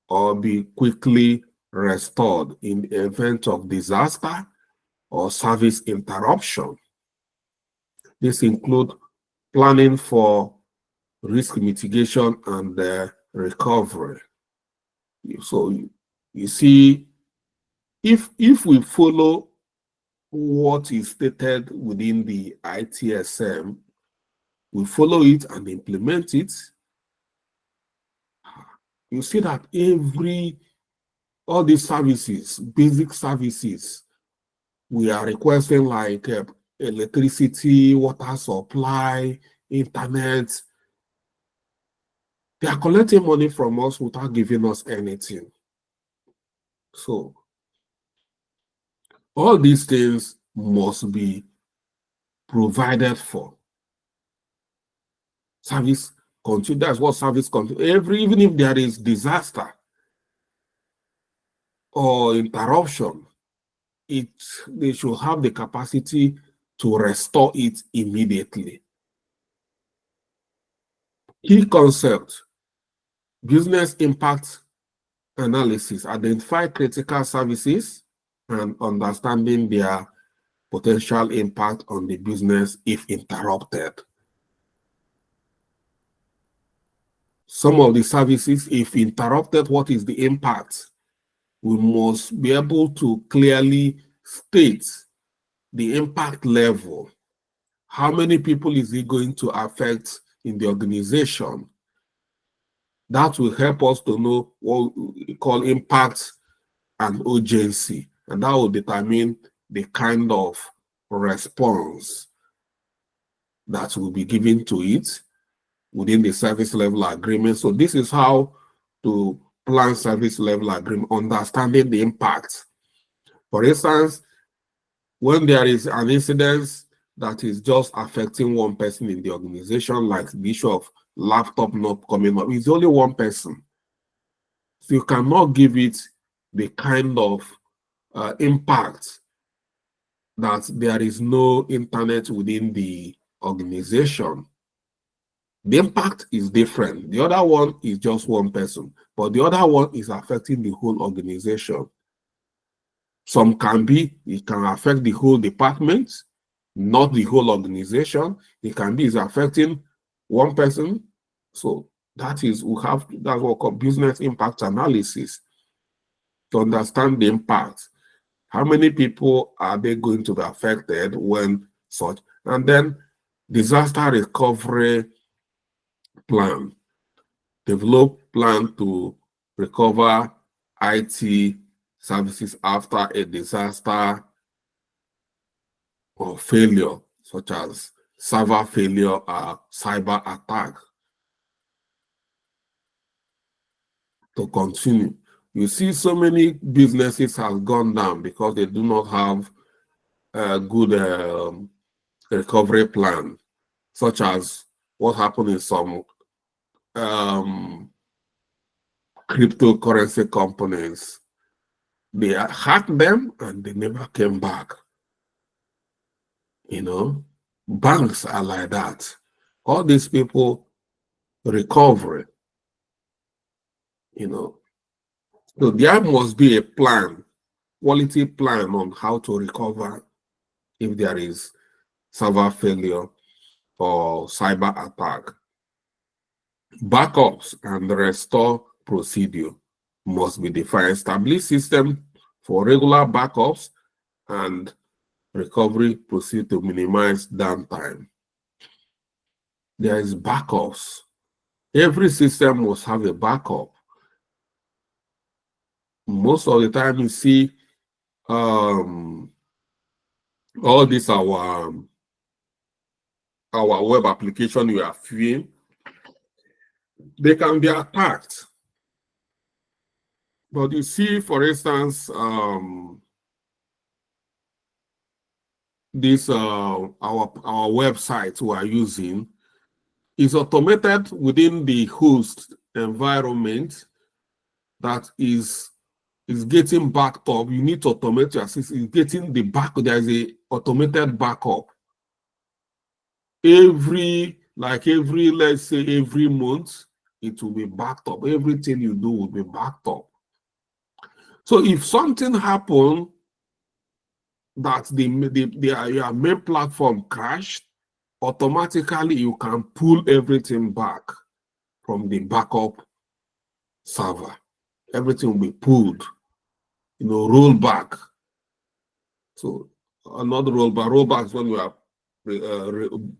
or be quickly restored in the event of disaster or service interruption. This includes planning for risk mitigation and recovery. So you see, if we follow what is stated within the ITSM, we follow it and implement it, you see that all these services, basic services, we are requesting like electricity, water supply, internet. They are collecting money from us without giving us anything. So all these things must be provided for. Service continue. That's what service continue. Even if there is disaster or interruption, they should have the capacity to restore it immediately. Key concept: business impact analysis, identify critical services and understanding their potential impact on the business if interrupted. Some of the services, if interrupted, what is the impact? We must be able to clearly state the impact level. How many people is it going to affect in the organization? That will help us to know what we call impact and urgency, and that will determine the kind of response that will be given to it within the service level agreement. So this is how to plan service level agreement, understanding the impact. For instance, when there is an incident that is just affecting one person in the organization, like the issue of laptop not coming up, it's only one person. So you cannot give it the kind of impact that there is no internet within the organization. The impact is different. The other one is just one person, but the other one is affecting the whole organization. Some it can affect the whole department, not the whole organization. It can be, it's affecting one person. So that's what we call business impact analysis to understand the impact. How many people are they going to be affected when such? And then disaster recovery plan. Develop plan to recover IT services after a disaster or failure, such as server failure or cyber attack. To continue, you see so many businesses have gone down because they do not have a good recovery plan, such as what happened in some cryptocurrency companies. They hacked them and they never came back. Banks are like that. All these people recover. So there must be a plan, quality plan on how to recover if there is server failure or cyber attack. Backups and restore procedure must be defined. Establish system for regular backups and recovery procedure to minimize downtime. There is backups. Every system must have a backup. Most of the time you see all these our web application you are viewing, they can be attacked. But you see, for instance, this our website we are using is automated within the host environment that is getting backed up. You need to automate your system. It's getting the back. There is a automated backup let's say every month. It will be backed up. Everything you do will be backed up. So if something happens that your main platform crashed, automatically you can pull everything back from the backup server. Everything will be pulled, roll back. So another rollback is when we are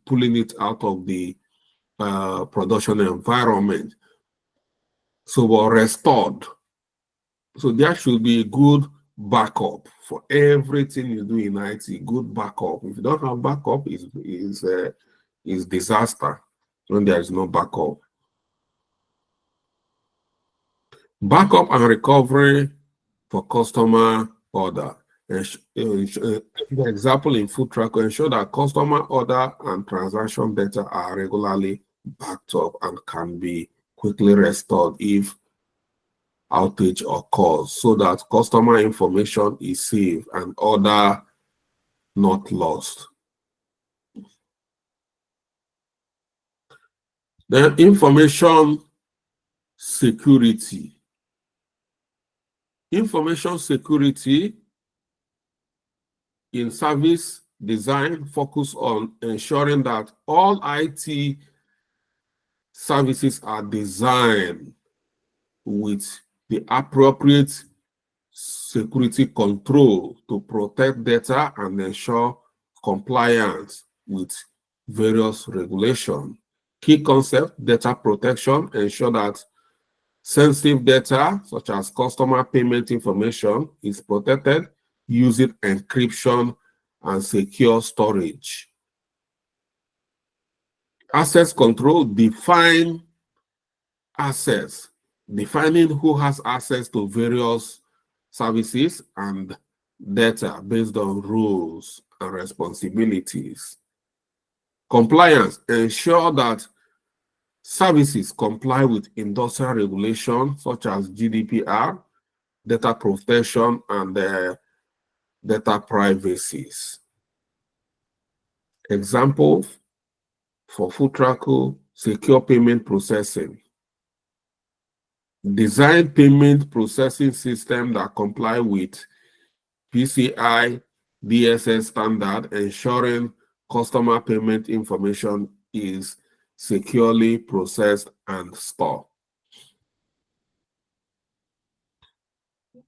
pulling it out of the production environment. So we're restored. So there should be a good backup for everything you do in IT. Good backup. If you don't have backup, is disaster when there is no backup. Backup and recovery for customer order. The example in Food Tracker, ensure that customer order and transaction data are regularly backed up and can be quickly restored if outage occurs, so that customer information is saved and order not lost. Then information security. Information security in service design focus on ensuring that all IT services are designed with the appropriate security control to protect data and ensure compliance with various regulations. Key concept: data protection, ensure that sensitive data such as customer payment information is protected using encryption and secure storage. Access control: define access, defining who has access to various services and data based on rules and responsibilities. Compliance: ensure that services comply with industrial regulations such as GDPR, data protection, and data privacy. Example for Food Tracker: secure payment processing. Design payment processing system that comply with PCI DSS standard, ensuring customer payment information is securely processed and stored.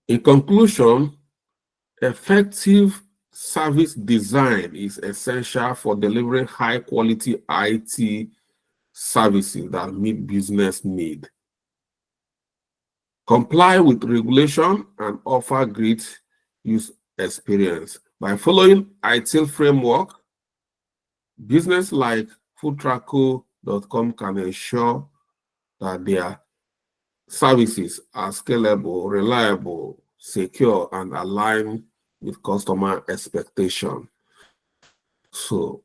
In conclusion, effective service design is essential for delivering high-quality IT services that meet business need, comply with regulation, and offer great use experience. By following ITIL framework, business like foodtracker.com can ensure that their services are scalable, reliable, secure, and aligned with customer expectation. So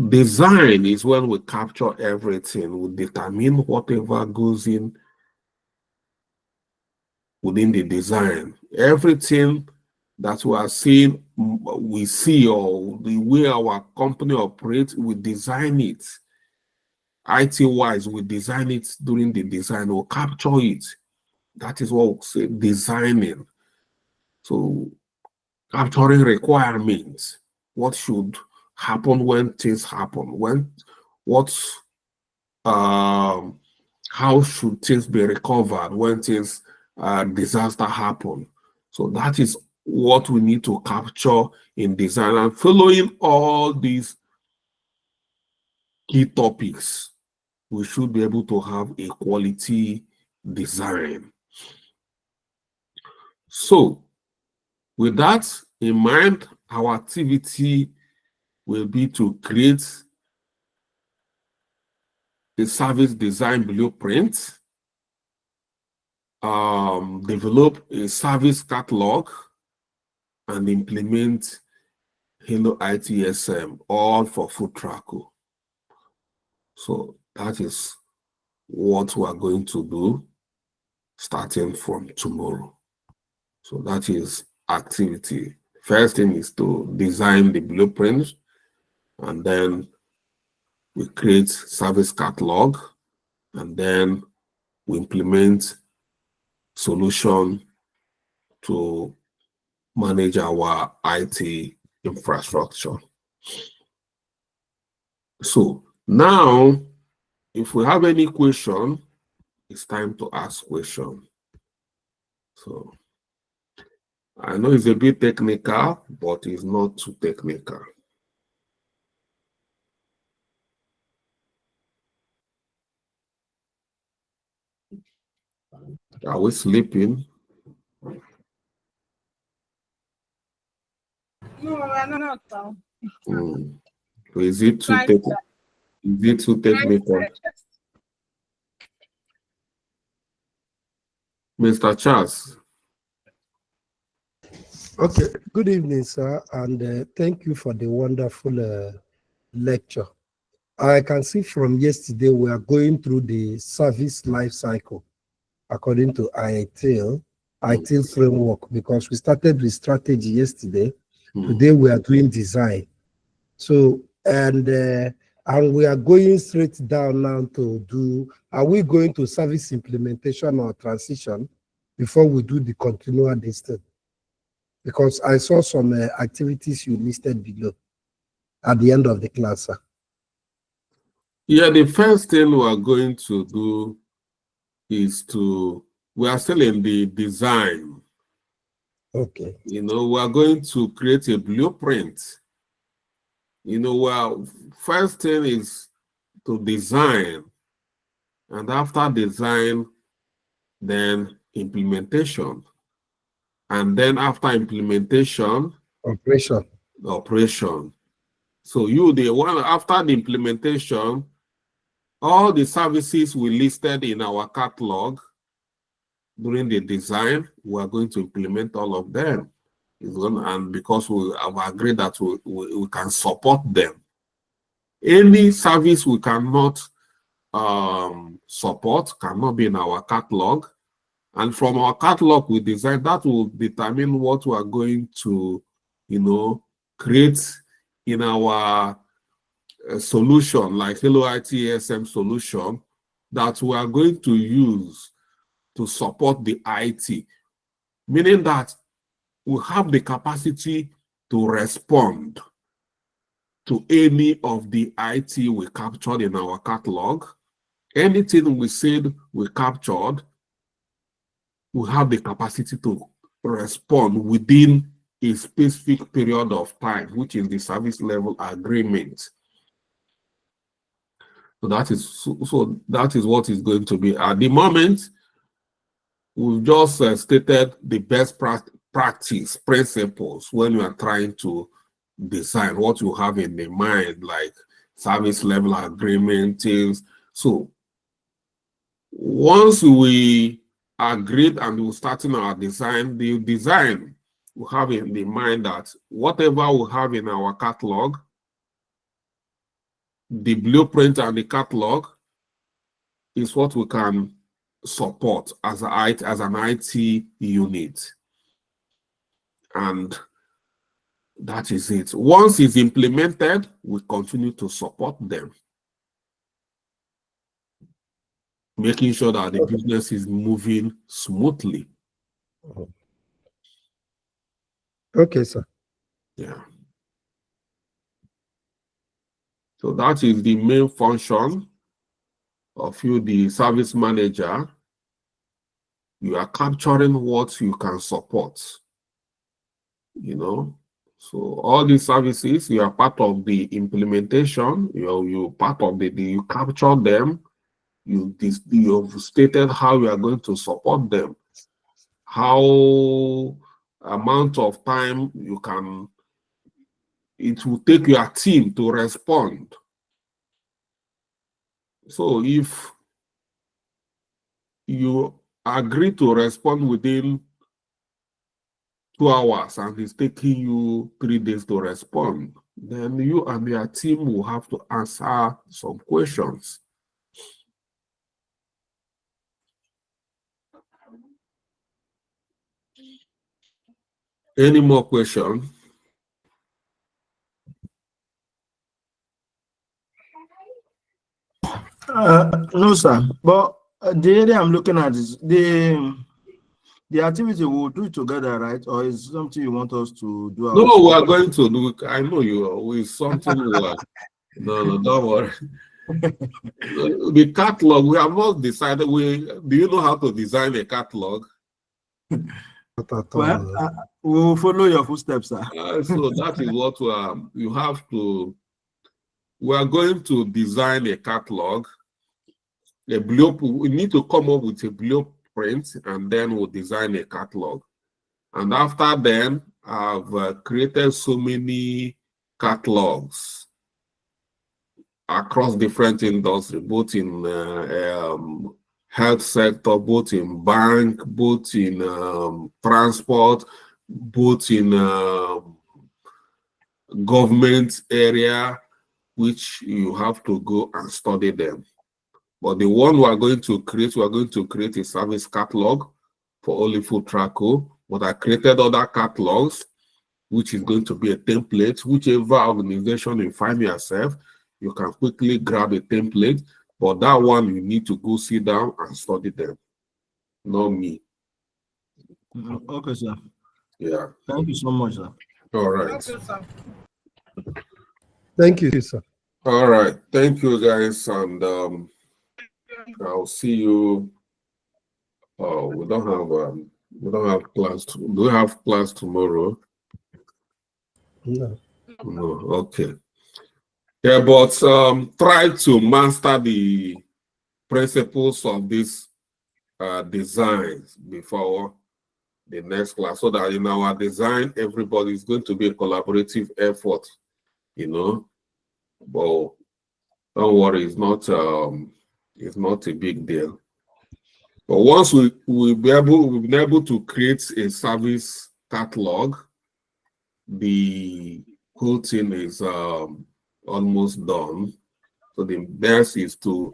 design is when we capture everything, we determine whatever goes in within the design. Everything that we are seeing, we see, or the way our company operates, we design it. IT-wise, we design it during the design, we'll capture it. That is what we say designing. So capturing requirements, what should happen when things happen, how should things be recovered when things disaster happen. So that is what we need to capture in design, and following all these key topics, we should be able to have a quality design. So with that in mind, our activity will be to create a service design blueprint, develop a service catalog, and implement Hello ITSM, all for food tracker. So that is what we are going to do starting from tomorrow. So that is activity. First thing is to design the blueprint, and then we create service catalog, and then we implement solution to manage our IT infrastructure. So now, if we have any question, it's time to ask question. So I know it's a bit technical, but it's not too technical. Are we sleeping? No, we're not. Is it too technical? Is it too technical? Mr. Charles. Okay, good evening, sir, and thank you for the wonderful lecture. I can see from yesterday we are going through the service life cycle according to ITIL framework, because we started with strategy yesterday. Today we are doing design. So, and we are going straight down now to do, are we going to service implementation or transition before we do the continual distance? Because I saw some activities you listed below at the end of the class, sir. Yeah, the first thing we are going to do is we are still in the design. Okay. We are going to create a blueprint. Well, first thing is to design, and after design, then implementation. And then after implementation, operation. So the one after the implementation, all the services we listed in our catalog during the design, we are going to implement all of them. And because we have agreed that we can support them. Any service we cannot support cannot be in our catalog. And from our catalog we design, that will determine what we are going to, create in our solution, like Hello ITSM solution, that we are going to use to support the IT, meaning that we have the capacity to respond to any of the IT we captured in our catalog. Anything we said we captured, we have the capacity to respond within a specific period of time, which is the service level agreement. So that is what is going to be. At the moment, we've just stated the best practice principles when you are trying to design what you have in the mind, like service level agreement things. So once we agreed and we're starting our design, the design we have in the mind that whatever we have in our catalog, the blueprint and the catalog is what we can support as an IT unit. And that is it. Once it's implemented, we continue to support them, making sure that the business is moving smoothly. Okay, sir. Yeah. So that is the main function of you, the service manager. You are capturing what you can support. So all these services, you are part of the implementation. You're part of you capture them. You've stated how you are going to support them, how amount of time it will take your team to respond. So if you agree to respond within 2 hours and it's taking you 3 days to respond, then you and your team will have to answer some questions. Any more questions? No, sir. But the area I'm looking at is the activity we'll do it together, right? Or is something you want us to do? No, we are going to do. I know you are with something. No, don't worry. The catalog, we have not decided. Do you know how to design a catalog? Well, we'll follow your footsteps, sir. So that is what you have to. We are going to design a catalog. A blueprint. We need to come up with a blueprint, and then we'll design a catalog. And after then, I've created so many catalogs across different industries, both in health sector, both in bank, both in transport, both in government area, which you have to go and study them. But the one we are going to create a service catalog for only Food Traco. But I created other catalogs, which is going to be a template. Whichever organization you find yourself, you can quickly grab a template. But that one, you need to go sit down and study them. Not me. Okay, sir. Yeah. Thank you so much, sir. All right. Thank you, sir. All right. Thank you, guys. And I'll see you. Oh, we don't have class. Do we have class tomorrow? No. No. Okay. Yeah, but try to master the principles of these designs before the next class, so that in our design, everybody is going to be a collaborative effort, you know. But don't worry, it's not a big deal. But once we've been able to create a service catalog, the whole thing is almost done. So the best is to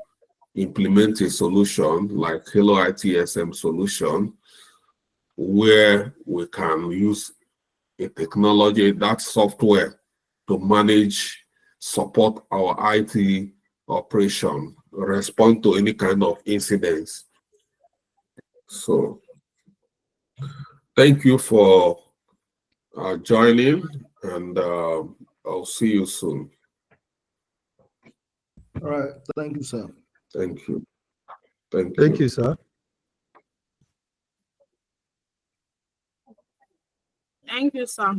implement a solution like Hello ITSM solution, where we can use a technology, that software, to manage, support our IT operation, respond to any kind of incidents. So thank you for joining, and I'll see you soon. All right. Thank you, sir. Thank you. Thank you, sir. Thank you, sir.